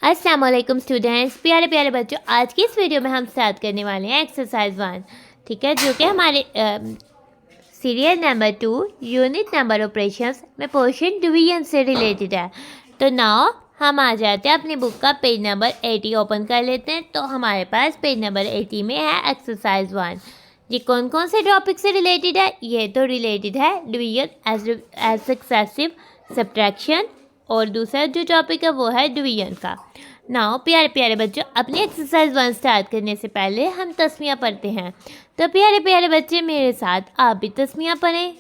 अस्सलाम वालेकुम स्टूडेंट्स, प्यारे प्यारे बच्चों। आज की इस वीडियो में हम स्टार्ट करने वाले हैं एक्सरसाइज 1, ठीक है, जो कि हमारे serial number 2 unit number operations में पोर्शन डिवीजन से रिलेटेड है। तो नाउ हम आ जाते हैं अपनी बुक का पेज नंबर 80 ओपन कर लेते हैं। तो हमारे पास पेज नंबर 80 में है एक्सरसाइज 1। ये कौन कौन से टॉपिक से रिलेटेड है? ये तो रिलेटेड है डिवीजन एज सक्सेसिव सब्ट्रैक्शन, और दूसरा जो टॉपिक है वो है डिवीजन का। नाउ प्यारे प्यारे बच्चों, अपनी एक्सरसाइज 1 स्टार्ट करने से पहले हम तस्मिया पढ़ते हैं। तो प्यारे प्यारे बच्चे मेरे साथ आप भी तस्मिया पढ़ें।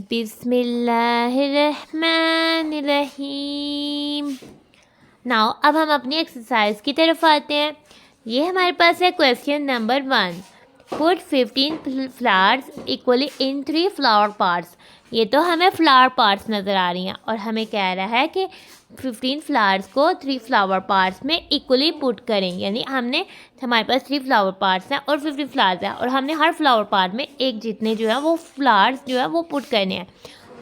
बिस्मिल्लाहिर्रहमानिर्रहीम। नाउ अब हम अपनी एक्सरसाइज की तरफ आते हैं। ये हमारे पास है question number 1। Put 15 flowers equally in 3 flower parts. ये तो हमें फ्लावर पार्ट्स नज़र आ रही हैं और हमें कह रहा है कि 15 फ्लावर्स को 3 फ्लावर पार्ट्स में इक्वली पुट करें। यानी हमारे पास 3 फ्लावर पार्ट्स हैं और 50 फ्लावर्स हैं, और हमने हर फ्लावर पार्ट में एक जितने जो है वो फ्लावर्स जो है वो पुट करने हैं।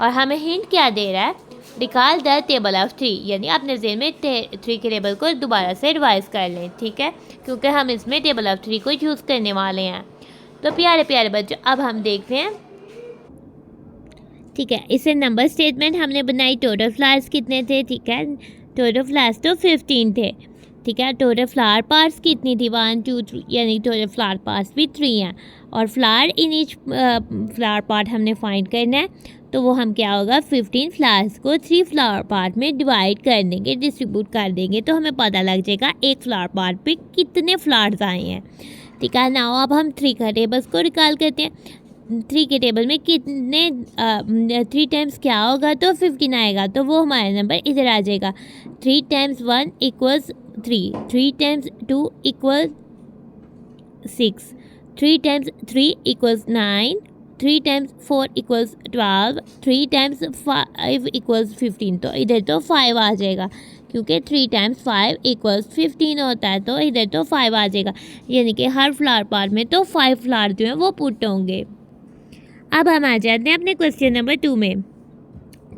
और हमें हिंट क्या दे रहा है? रिकॉल द टेबल ऑफ 3, यानी अपने ज़हन में 3 के टेबल को दोबारा से रिवाइज कर लें, ठीक है, क्योंकि हम इसमें टेबल ऑफ 3 को चूज़ करने वाले हैं। तो प्यारे प्यारे बच्चों, अब हम देखते हैं, ठीक है, इसे नंबर स्टेटमेंट हमने बनाई। टोटल फ्लावर्स कितने थे? ठीक है, टोटल फ्लावर्स तो 15 थे, ठीक है। टोटल फ्लावर पार्ट्स कितनी थी? 1 2 3, यानी टोटल फ्लावर पार्ट्स भी 3 हैं। और flower in each flower part हमने फाइंड करना है। तो वो हम क्या होगा, 15 फ्लावर्स को 3 फ्लावर पार्ट में डिवाइड कर देंगे, डिस्ट्रीब्यूट कर देंगे, तो हमें पता लग जाएगा एक फ्लावर पार्ट पे कितने फ्लावर्स आए हैं, ठीक है। नाउ अब हम 3 का टेबल्स को रिकॉल करते हैं। 3 के टेबल में कितने 3 टाइम्स क्या होगा? तो 15 आएगा, तो वो हमारा नंबर इधर आ जाएगा। 3 times 1 equals 3, 3 times 2 equal 6, 3 times 3 equals 9, 3 times 4 equals 12, 3 times 5 equals 15। तो इधर तो 5 आ जाएगा, क्योंकि 3 टाइम्स 5 इक्वल्स 15 होता है, तो इधर तो 5 आ जाएगा। यानी कि हर फ्लावर पार्ट में तो 5 फ्लावर जो है वो पुट होंगे। अब हम आ जाते हैं अपने क्वेश्चन नंबर 2 में,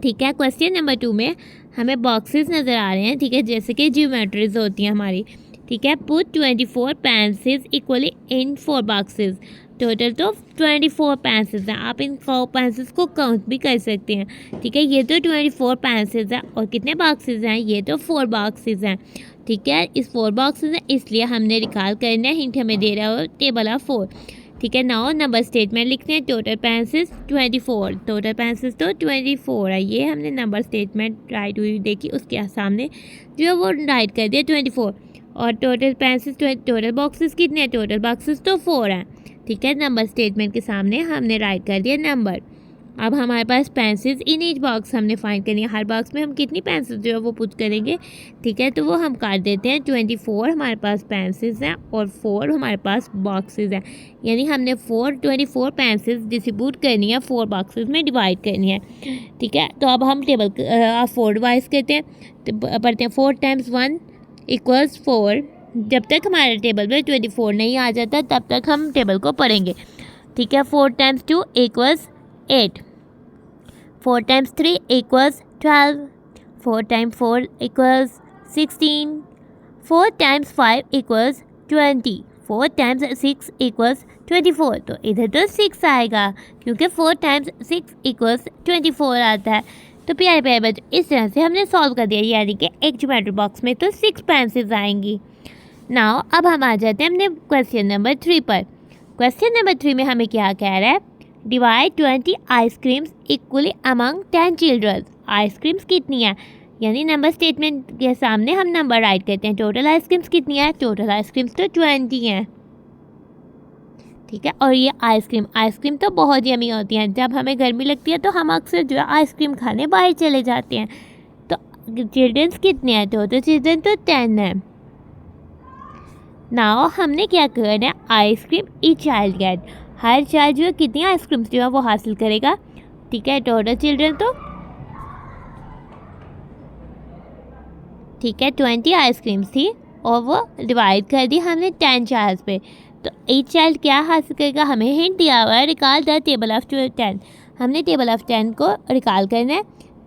ठीक है। क्वेश्चन नंबर 2 में हमें बॉक्सेस नज़र आ रहे हैं, ठीक है, जैसे कि ज्योमेट्रीज होती हैं हमारी, ठीक है। Put 24 pencils equally in 4 boxes. Total तो 24 पेंसिल्स हैं। आप इन पेंसिल्स को काउंट भी कर सकते हैं, ठीक है। ये तो 24 पेंसिल्स हैं, और कितने बॉक्सेस हैं? ये तो 4 बॉक्सेस हैं, ठीक है। इस 4 बॉक्सेस हैं, इसलिए हमने रिकॉल करना है। हिंट हमें दे रहा हो टेबल ऑफ 4, ठीक है। नाउ नंबर स्टेटमेंट लिखते हैं। टोटल पेंसिल्स 24, टोटल पेंसिल्स तो 24 है। ये हमने नंबर स्टेटमेंट राइट हुई देखी, उसके सामने जो है वो राइट कर दिया 24। और टोटल पेंसिल्स, टोटल बॉक्सेस कितने हैं? टोटल बॉक्सेस तो 4 हैं, ठीक है। नंबर स्टेटमेंट के सामने हमने राइट कर दिया नंबर। अब हमारे पास पेंसिल्स इन ईच बॉक्स हमने फाइंड करनी है। हर बॉक्स में हम कितनी पेंसिल्स जो है वो पुट करेंगे, ठीक है। तो वो हम कर देते हैं 24 हमारे पास पेंसिल्स हैं और 4 हमारे पास बॉक्सेस हैं। यानी हमने 24 पेंसिल्स डिस्ट्रीब्यूट करनी है, 4 बॉक्सेस में डिवाइड करनी है, ठीक है। तो अब हम टेबल 4 डिवाइड करते हैं, तो पढ़ते हैं 4 टाइम्स 1 इक्वल्स 4। जब तक हमारे टेबल में 24 नहीं आ जाता तब तक हम टेबल को पढ़ेंगे, ठीक है। 4 times 2 equals 8, 4 times 3 equals 12, 4 times 4 equals 16, 4 times 5 equals 20, 4 times 6 equals 24। तो इधर तो 6 आएगा, क्योंकि 4 टाइम्स 6 इक्वल्स 24 आता है। तो प्यारे प्यारे बच्चों, इस तरह से हमने सॉल्व कर दिया, यानी कि एक ज्योमेट्री बॉक्स में तो 6 पेंसिल्स आएंगी। नाउ अब हम आ जाते हैं अपने क्वेश्चन नंबर 3 पर। क्वेश्चन नंबर 3 में हमें क्या कह रहा है? Divide 20 ice creams equally among 10 children. Ice creams कितनी है? यानी नंबर स्टेटमेंट के सामने हम नंबर राइट करते हैं। टोटल आइसक्रीम्स कितनी है? टोटल आइसक्रीम्स तो 20 हैं, ठीक है। और ये आइसक्रीम तो बहुत यमी होती हैं। जब हमें गर्मी लगती है तो हम अक्सर जो है आइसक्रीम खाने बाहर चले जाते हैं। तो चिल्ड्रंस कितने हैं? टोटल चिल्ड्रन तो 10 है। नाउ हमने क्या करना है? Ice cream each child gate. Her child जो है कितनी आइसक्रीम्स जो है वो हासिल करेगा, ठीक है। टोटल चिल्ड्रन तो, ठीक है, 20 आइसक्रीम्स थी और वो डिवाइड कर दी हमने 10 चाइल्ड पे। तो ईच चाइल्ड क्या हासिल करेगा? हमें हिंट दिया हुआ है, रिकॉल द टेबल ऑफ 10। हमने टेबल ऑफ 10 को रिकॉल करना है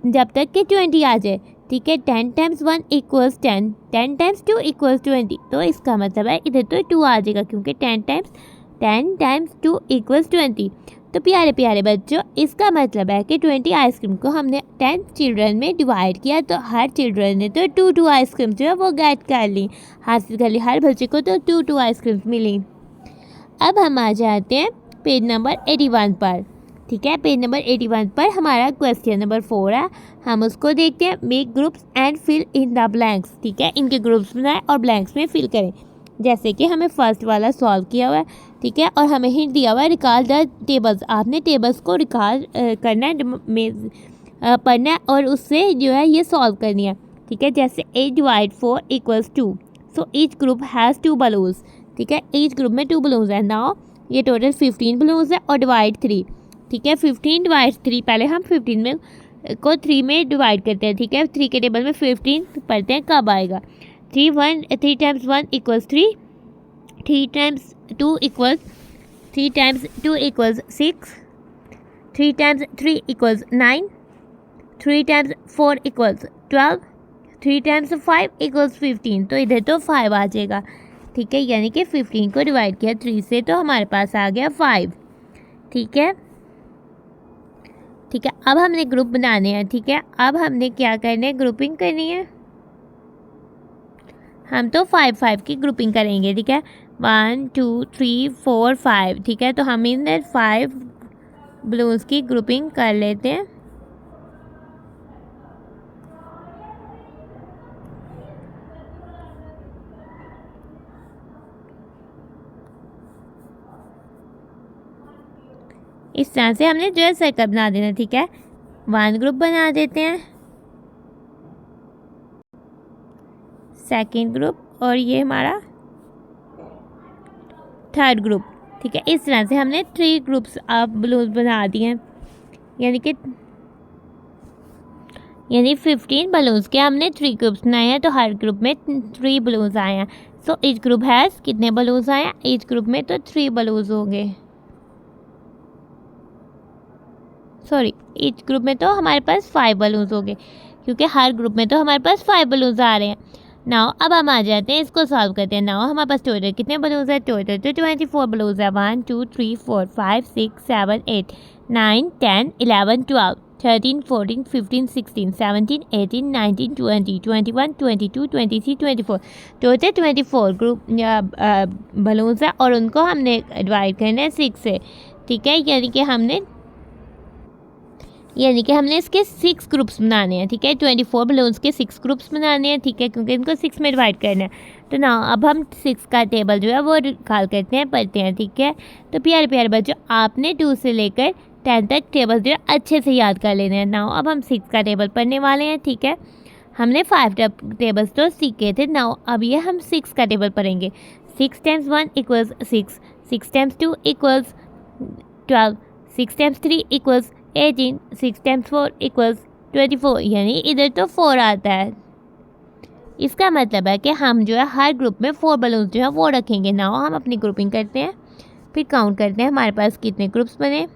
जब तक कि 20 आ जाए, ठीक है। 10 टाइम्स 1 इक्वल्स 10, 10 टाइम्स 2 इक्वल्स 20। तो इसका मतलब है इधर तो 2 आ जाएगा क्योंकि 10 टाइम्स 2 इक्वल्स 20। तो प्यारे प्यारे बच्चों, इसका मतलब है कि 20 आइसक्रीम को हमने 10 चिल्ड्रन में डिवाइड किया, तो हर चिल्ड्रन ने तो 2 आइसक्रीम जो है वो गेट कर ली, हासिल कर ली। हर बच्चे को तो 2 आइसक्रीम मिली। अब हम आ जाते हैं पेज नंबर 81 पर। ठीक है, पेज नंबर 81 पर हमारा क्वेश्चन नंबर 4 है। हम उसको देखते हैं। Make groups and fill in the blanks. ठीक है, इनके ग्रुप्स बनाएं और ब्लैंक्स में फिल करें। जैसे कि हमें फर्स्ट वाला सॉल्व किया हुआ है, ठीक है, और हमें हिंट दिया हुआ है रिकॉल द टेबल्स। आपने टेबल्स को रिकॉल करना है, पढ़ना है और उससे जो है ये सॉल्व करनी है। ठीक है, जैसे 8 divide 4 equals 2। So each group has 2 balloons. ठीक है, ईच ग्रुप में 2 बलून्स है। नाउ ये टोटल 15 बलून्स है और डिवाइड 3। ठीक है, 15 डिवाइड 3, पहले हम 15 में को 3 में डिवाइड करते हैं। ठीक है, 3 के टेबल में 15 पढ़ते हैं कब आएगा। 3 times 1 equals 3, 3 times 2 equals 6, 3 times 3 equals 9, 3 times 4 equals 12, 3 times 5 equals 15। तो इधर तो 5 आ जाएगा। ठीक है, यानी कि 15 को डिवाइड किया 3 से तो हमारे पास आ गया 5। ठीक है, ठीक है, अब हमने ग्रुप बनाने हैं। ठीक है, अब हमने क्या करना है, ग्रुपिंग करनी है। हम तो 5 की ग्रुपिंग करेंगे। ठीक है, 1 2 3 4 5। ठीक है, तो हम इन 5 बलून्स की ग्रुपिंग कर लेते हैं। इस तरह से हमने जो है सर्कल बना देना। ठीक है, 1 ग्रुप बना देते हैं, सेकेंड ग्रुप, और ये हमारा थर्ड ग्रुप। ठीक है, इस तरह से हमने 3 ग्रुप्स ऑफ बलून्स बना दिए हैं। यानी 15 बलून्स के हमने 3 ग्रुप्स बनाए हैं, तो हर ग्रुप में 3 बलून्स आए हैं। सो ईच ग्रुप हैज़ कितने बलून्स आए हैं, ईच ग्रुप में तो 3 बलून्स होंगे। सॉरी, ईच ग्रुप में तो हमारे पास 5 बलून्स होंगे क्योंकि हर ग्रुप में तो हमारे पास 5 बलून्स आ रहे हैं। नाउ अब हम आ जाते हैं, इसको सॉल्व करते हैं। नाउ हमारे पास टोटल कितने बलून्स है, टोटल तो 24 बलून्स है। 1 2 3 4 5 6 7 8 9 10 11 12 13 14 15 16 17 18 19 20 21 22 23 24। टोटल 24 ग्रुप बलून्स है और उनको हमने डिवाइड करना है 6 से। ठीक है, यानी कि हमने इसके 6 ग्रुप्स बनाने हैं। ठीक है, 24 बलून्स के 6 ग्रुप्स बनाने हैं। ठीक है, क्योंकि इनको 6 में डिवाइड करना है। तो ना अब हम 6 का टेबल जो है वो निकाल करते हैं, पढ़ते हैं। ठीक है, तो प्यारे प्यारे बच्चों, आपने 2 से लेकर 10 तक टेबल जो है अच्छे से याद कर लेने हैं। ना अब हम 6 का टेबल पढ़ने वाले हैं। ठीक है, हमने 5 टेबल्स तो सीखे थे। नाउ अब ये हम 6 का टेबल पढ़ेंगे। 6 times 1 equals 6, 6 times 2 equals 12, 6 times 3 equals 18, 6 times 4 equals 24। यानी इधर तो 4 आता है। इसका मतलब है कि हम जो है हर ग्रुप में 4 बलून्स जो है वो रखेंगे। नाउ हम अपनी ग्रुपिंग करते हैं, फिर काउंट करते हैं हमारे पास कितने ग्रुप्स बने।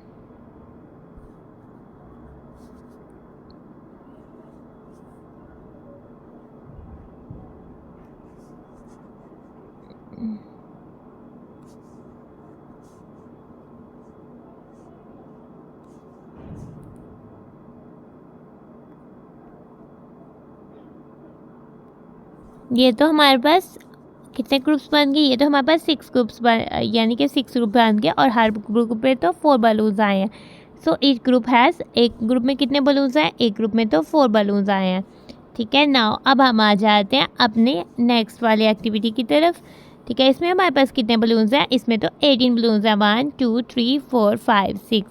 ये तो हमारे पास कितने ग्रुप्स बन गए, ये तो हमारे पास 6 ग्रुप्स यानी कि 6 ग्रुप बन गए और हर ग्रुप में तो 4 बलून्स आए हैं। सो ईच ग्रुप हैज़, एक ग्रुप में कितने बलून्स आए, एक ग्रुप में तो 4 बलून्स आए हैं। ठीक है, नाउ अब हम आ जाते हैं अपने नेक्स्ट वाली एक्टिविटी की तरफ। ठीक है, इसमें हमारे पास कितने बलून्स हैं, इसमें तो 18 बलून्स हैं। 1 2 3 4 5 6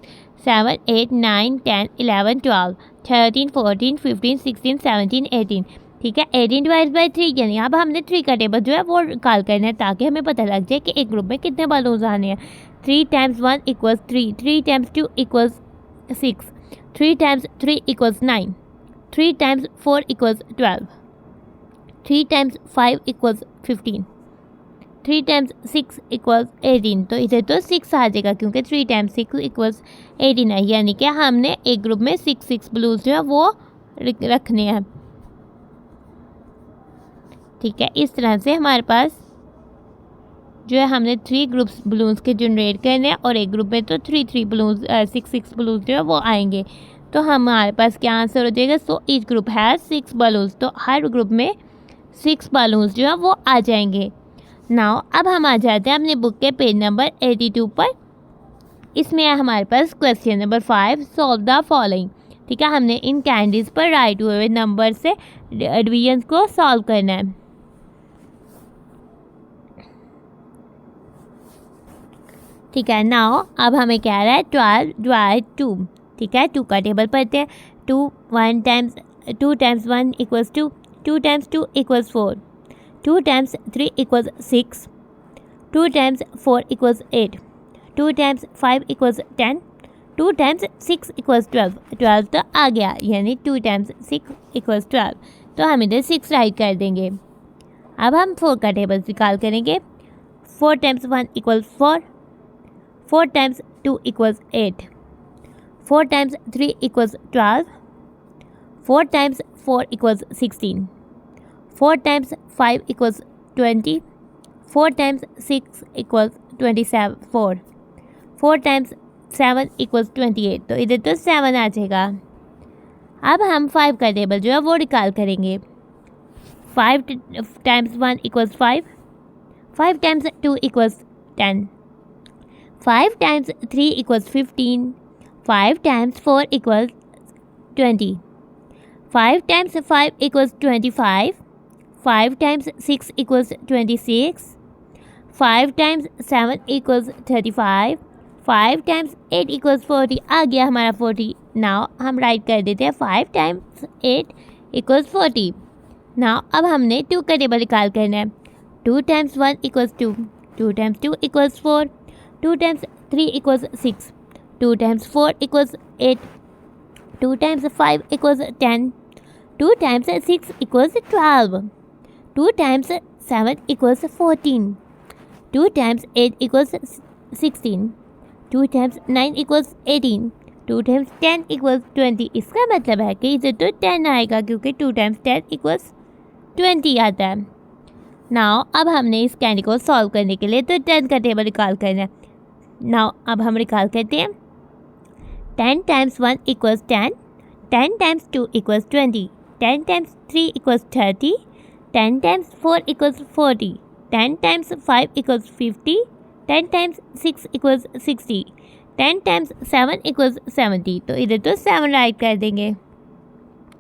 7 8 9 10 11 12 13 14 15 16 17 18। ठीक है, 18 डिवाइड बाई 3, यानी अब हमने 3 का टेबल जो है वो निकाल करना है ताकि हमें पता लग जाए कि एक ग्रुप में कितने बलून्स आने हैं। 3 times 1 equals 3, 3 times 2 equals 6, 3 times 3 equals 9, 3 times 4 equals 12, 3 times 5 equals 15, 3 times 6 equals 18। तो इधर तो 6 आ जाएगा क्योंकि 3 टाइम्स 6 इक्वल्स 18 है। यानी कि हमने एक ग्रुप में 6 बलून्स जो है वो रखने हैं। ठीक है, इस तरह से हमारे पास जो है हमने 3 ग्रुप्स बलून्स के जनरेट करने हैं और एक ग्रुप में तो 3 बलून्स 6 बलून्स जो है वो आएंगे। तो हमारे पास क्या आंसर हो जाएगा? So each group has 6 balloons. तो हर ग्रुप में 6 बलून्स जो है वो आ जाएंगे। नाउ अब हम आ जाते हैं अपने बुक के पेज नंबर 82 पर। इसमें है हमारे पास question number 5, solve the following. ठीक है, हमने इन कैंडीज पर राइट हुए नंबर से डिवीजन को सॉल्व करना है। ठीक है, नाउ अब हमें क्या रहा है? 12 डिवाइड 2। ठीक है, 2 का टेबल पढ़ते हैं। 2 times 1 equals 2, 2 times 2 equals 4, 2 times 3 equals 6, 2 times 4 equals 8, 2 times 5 equals 10, 2 times 6 equals 12। 12 तो आ गया, यानी 2 टाइम्स 6 इक्वल्स 12। तो हम इधर 6 राइट कर देंगे। अब हम 4 का टेबल निकाल करेंगे। 4 times 1 equals 4, 4 times 2 equals 8, 4 times 3 equals 12, 4 times 4 equals 16, 4 times 5 equals 20, 4 times 6 equals 24, 4 times 7 equals 28। तो इधर तो 7 आ जाएगा। अब हम 5 का टेबल जो है वो निकाल करेंगे। 5 times 1 equals 5, 5 times 2 equals 10, 5 times 3 equals 15, 5 times 4 equals 20, 5 times 5 equals 25, 5 times 6 equals 26, 5 times 7 equals 35, 5 times 8 equals 40। आ गया हमारा 40। नाउ हम राइट कर देते हैं 5 टाइम्स 8 इक्वल्स 40। नाउ अब हमने 2 का टेबल निकाल करना है। 2 times 1 equals 2, 2 times 2 equals 4, 2 times 3 equals 6, 2 times 4 equals 8, 2 times 5 equals 10, 2 times 6 equals 12, 2 times 7 equals 14, 2 times 8 equals 16, 2 times 9 equals 18, 2 times 10 equals 20। इसका मतलब है कि इसे तो 10 आएगा क्योंकि 2 टाइम्स 10 इक्वल्स 20 आता है। नाउ अब हमने इस कैंडी को सॉल्व करने के लिए तो 10 का टेबल निकाल करना है। नाउ अब हम निकाल करते हैं। 10 times 1 equals 10, 10 times 2 equals 20, 10 times 3 equals 30, 10 times 4 equals 40, 10 times 5 equals 50, 10 times 6 equals 60, 10 times 7 equals 70। तो इधर तो 7 राइट कर देंगे।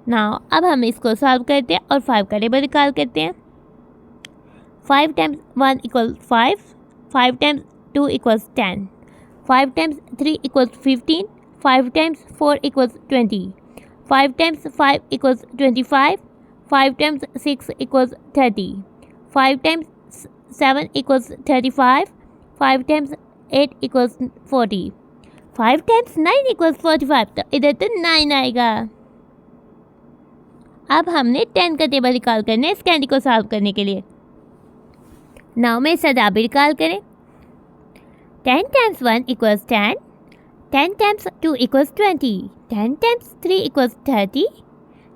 नाउ अब हम इसको सॉल्व करते हैं और 5 का टेबल निकाल करते हैं। 5 times 1 equals 5, 5 times 2 equals 10, 5 times 3 equals 15, 5 times 4 equals 20, 5 times 5 equals 25, 5 times 6 equals 30, 5 times 7 equals 35, 5 times 8 equals 40, 5 times 9 equals 45। तो इधर तो 9 आएगा। अब हमने 10 का टेबल निकाल करना है इस कैंडी को सॉल्व करने के लिए। नाउ में सदा भी निकाल करें। 10 times 1 equals 10, 10 times 2 equals 20, 10 times 3 equals 30,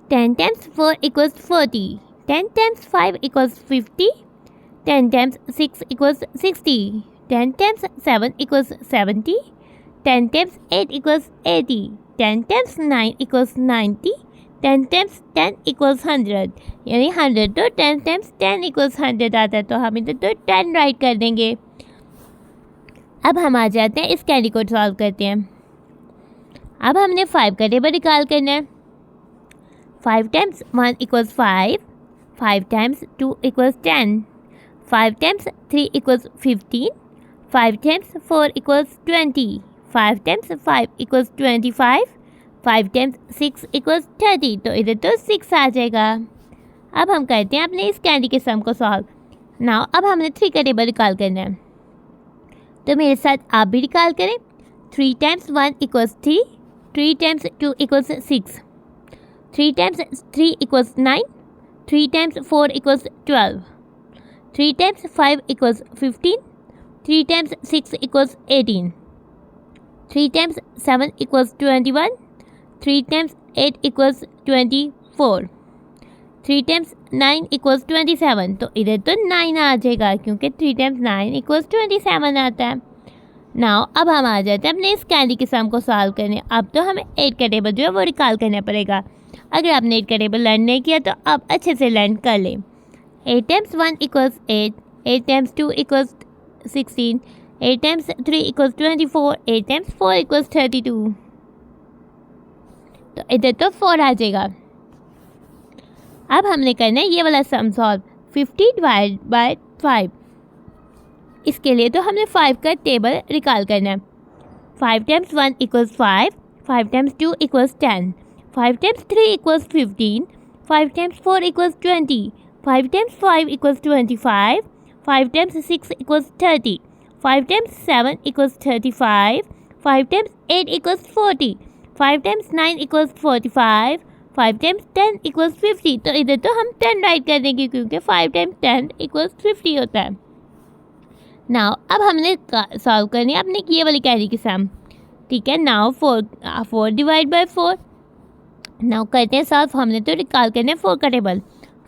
10 times 4 equals 40, 10 times 5 equals 50, 10 times 6 equals 60, 10 times 7 equals 70, 10 times 8 equals 80, 10 times 9 equals 90, 10 times 10 equals 100। यानी 100 तो 10 टाइम्स 10 इक्वल्स 100 आता है। तो हम इधर तो 10 राइट कर देंगे। अब हम आ जाते हैं इस कैंडी को सॉल्व करते हैं। अब हमने 5 का टेबल निकाल करना है। 5 times 1 equals 5, 5 times 2 equals 10, 5 times 3 equals 15, 5 times 4 equals 20, 5 times 5 equals 25, 5 times 6 equals 30। तो इधर तो 6 आ जाएगा। अब हम करते हैं अपने इस कैंडी के सम को सॉल्व। नाउ अब हमने 3 का टेबल निकाल करना है। तो मेरे साथ आप भी निकाल करें। 3 times 1 equals 3, 3 times 2 equals 6, 3 times 3 equals 9, 3 times 4 equals 12, 3 times 5 equals 15, 3 times 6 equals 18, 3 times 7 equals 21, 3 times 8 equals 24, 3 times 9 equals 27, तो इधर तो 9 आ जाएगा क्योंकि 3 टाइम्स 9 इक्वल्स 27 आता है। नाउ अब हम आ जाते हैं अपने इस कैंडी के सम को सॉल्व करने। अब तो हमें 8 का टेबल जो है वो रिकॉल करना पड़ेगा। अगर आपने 8 का टेबल लर्न नहीं किया तो आप अच्छे से लर्न कर लें। 8 times 1 equals 8, 8 times 2 equals 16, 8 times 3 equals 24, 8 times 4 equals 32, तो इधर तो 4 आ जाएगा। अब हमने करना है ये वाला सम सॉल्व, 50 डिवाइड बाय 5। इसके लिए तो हमने 5 का टेबल रिकॉल करना है। 5 times 1 equals 5, 5 times 2 equals 10, 5 times 3 equals 15, 5 times 4 equals 20, 5 times 5 equals 25, 5 times 6 equals 30, 5 times 7 equals 35, 5 times 8 equals 40, 5 times 9 equals 45, 5 times 10 equals 50, तो इधर तो हम 10 राइट कर देंगे क्योंकि 5 टाइम्स 10 इक्वल्स 50 होता है। नाउ अब हमने सॉल्व करनी है अपने ये वाली कैरी की सम, ठीक है। Now 4 divide by 4। नाउ करते हैं सॉल्व, हमने तो रिकॉल करना है 4 का टेबल।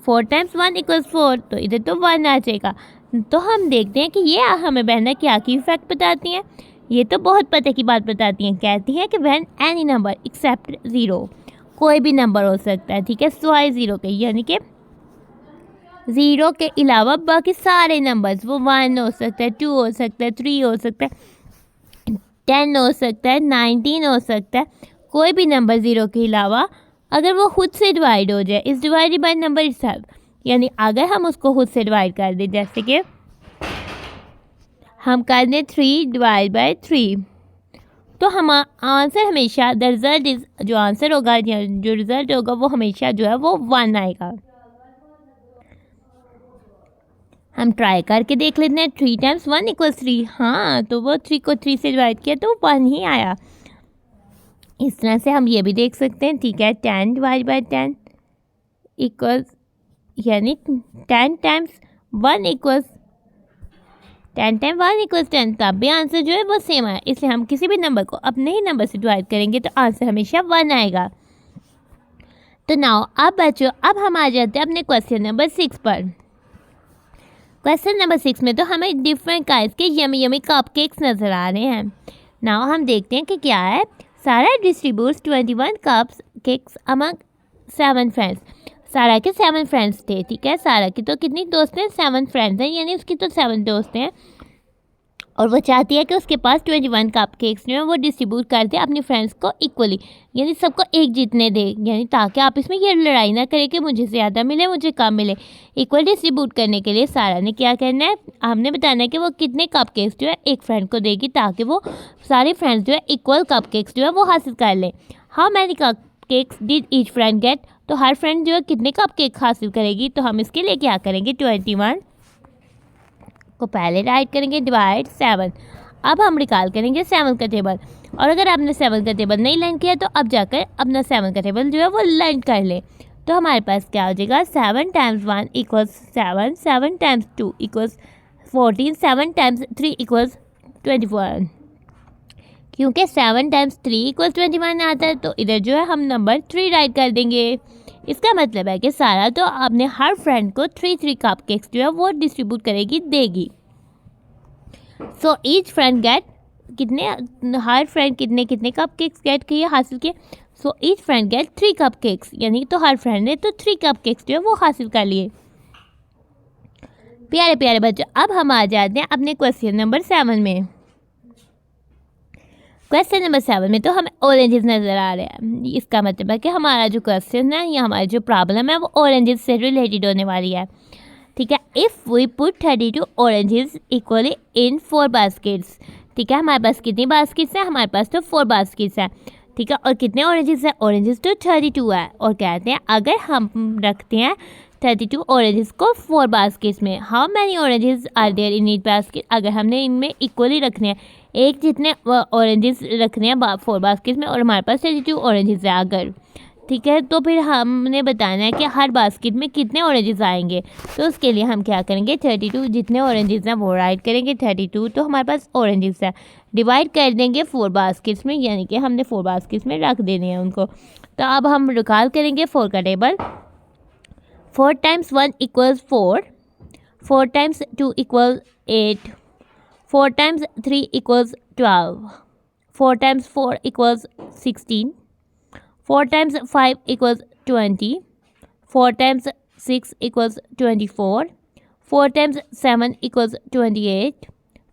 4 टाइम्स 1 इक्वल्स 4, तो इधर तो 1 आ जाएगा। तो हम देखते हैं कि ये हमें बहना क्या की इफेक्ट बताती हैं। ये तो बहुत पते की बात बताती हैं। कहती हैं कि व्हेन एनी नंबर एक्सेप्ट 0, कोई भी नंबर हो सकता है, ठीक है, सिवाय 0 के, यानी कि 0 के अलावा बाकी सारे नंबर्स, वो 1 हो सकता है, 2 हो सकता है, 3 हो सकता है, 10 हो सकता है, 19 हो सकता है, कोई भी नंबर 0 के अलावा अगर वो खुद से डिवाइड हो जाए, इस डिवाइडेड बाय नंबर इटसेल्फ, यानी अगर हम उसको खुद से डिवाइड कर दें, जैसे कि हम कर दें 3 डिवाइड बाय 3, तो हम आंसर हमेशा द रिज़ल्ट इज, जो आंसर होगा या जो रिज़ल्ट होगा वो हमेशा जो है वो 1 आएगा। हम ट्राई करके देख लेते हैं। 3 टाइम्स 1 इक्वल्स 3, हाँ, तो वो 3 को 3 से डिवाइड किया तो 1 ही आया। इस तरह से हम ये भी देख सकते हैं, ठीक है। 10 डिवाइड बाय 10 इक्वल्स, यानी 10 टाइम्स 1 इक्वल्स 10 टाइम 1 इक्वल्स 10, तब भी आंसर जो है वो सेम आया। इसलिए हम किसी भी नंबर को अपने ही नंबर से डिवाइड करेंगे तो आंसर हमेशा 1 आएगा। तो नाउ अब बच्चों, अब हम आ जाते हैं अपने क्वेश्चन नंबर 6 पर। क्वेश्चन नंबर 6 में तो हमें डिफरेंट काइंड्स के यमी यमी कपकेक्स नज़र आ रहे हैं। नाउ हम देखते हैं कि क्या है। सारा distributes 21 cups cakes among 7 friends. सारा के 7 फ्रेंड्स थे, ठीक है। सारा की तो कितनी दोस्त हैं, 7 फ्रेंड्स हैं, यानी उसकी तो 7 दोस्त हैं, और वो चाहती है कि उसके पास 21 कप केक्स जो है वो डिस्ट्रीब्यूट कर दे अपनी फ्रेंड्स को इक्वली, यानी सबको एक जीतने दे, यानी ताकि आप इसमें ये लड़ाई ना करें कि मुझे ज़्यादा मिले मुझे कम मिले। इक्वल डिस्ट्रीब्यूट करने के लिए सारा ने क्या करना है, हमने बताना है कि वो कितने कप केक्स जो है एक फ्रेंड को देगी ताकि वो सारे फ्रेंड्स जो है इक्वल कप केक्स जो है वो हासिल कर लें। How many cup cakes did each friend gate, तो हर फ्रेंड जो है कितने कप केक हासिल करेगी। तो हम इसके लिए क्या करेंगे, 21 को पहले राइट करेंगे डिवाइड 7। अब हम निकाल करेंगे 7 का टेबल, और अगर आपने 7 का टेबल नहीं लर्न किया तो अब जाकर अपना 7 का टेबल जो है वो लर्न कर ले। तो हमारे पास क्या हो जाएगा, 7 times 1 equals 7, 7 times 2 equals 14, 7 times 3 equals 21। क्योंकि 7 टाइम्स 3 इक्वल्स 21 आता है तो इधर जो है हम नंबर 3 राइट कर देंगे। इसका मतलब है कि सारा तो अपने हर फ्रेंड को 3 कप केक्स जो है वो डिस्ट्रीब्यूट करेगी, देगी। सो ईच फ्रेंड गेट, कितने, हर फ्रेंड कितने कितने कप केक्स गेट किए, हासिल किए। So each friend gate 3 cup cakes, यानी तो हर फ्रेंड ने तो 3 कप केक्स जो है वो हासिल कर लिए। प्यारे प्यारे बच्चों, अब हम आ जाते हैं अपने क्वेश्चन नंबर 7 में। क्वेश्चन नंबर 7 में तो हमें ऑरेंजेस नज़र आ रहे हैं। इसका मतलब है कि हमारा जो क्वेश्चन है या हमारी जो प्रॉब्लम है वो ऑरेंजेस से रिलेटेड होने वाली है, ठीक है। If we put 32 oranges equally in 4 baskets, ठीक है। हमारे पास कितनी बास्केट्स हैं, हमारे पास तो 4 बास्केट्स हैं, ठीक है। और कितने ऑरेंजेस हैं, ऑरेंजेस तो 32 है। और कहते हैं अगर हम रखते हैं 32 ऑरेंजेस को 4 बास्केट्स में, how many oranges are there in each basket, अगर हमने इनमें इक्वली रखने हैं, एक जितने ऑरेंजेस रखने हैं 4 बास्केट्स में, और हमारे पास 32 ऑरेंजेस है अगर, ठीक है। तो फिर हमने बताना है कि हर बास्केट में कितने ऑरेंजेस आएंगे। तो उसके लिए हम क्या करेंगे, 32 जितने ऑरेंजेस हैं वो राइट करेंगे। 32 तो हमारे पास ऑरेंजेस है, डिवाइड कर देंगे 4 बास्केट्स में, यानी कि हमने 4 बास्केट्स में रख देने हैं उनको। तो अब हम रिकॉल करेंगे 4 का table. 4 times 1 equals 4, 4 times 2 equals 8, 4 times 3 equals 12, 4 times 4 equals 16, 4 times 5 equals 20, 4 times 6 equals 24, 4 times 7 equals 28,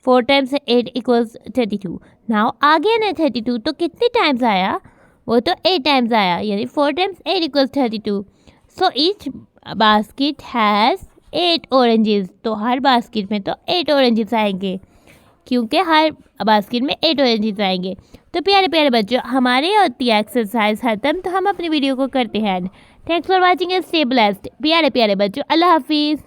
4 times 8 equals 32. Now आ गया ना 32, तो कितने टाइम्स आया? वो तो 8 टाइम्स आया, यानी 4 times 8 equals 32. So each basket has 8 oranges. तो हर बास्केट में तो 8 ऑरेंजेस आएंगे, क्योंकि हर बास्केट में 8 ऑरेंजेस आएंगे. तो प्यारे प्यारे बच्चों, हमारे होती है एक्सरसाइज खत्म, तो हम अपनी वीडियो को करते हैं. Thanks for watching. Stay blessed. प्यारे प्यारे बच्चों, अल्लाह हाफिज़.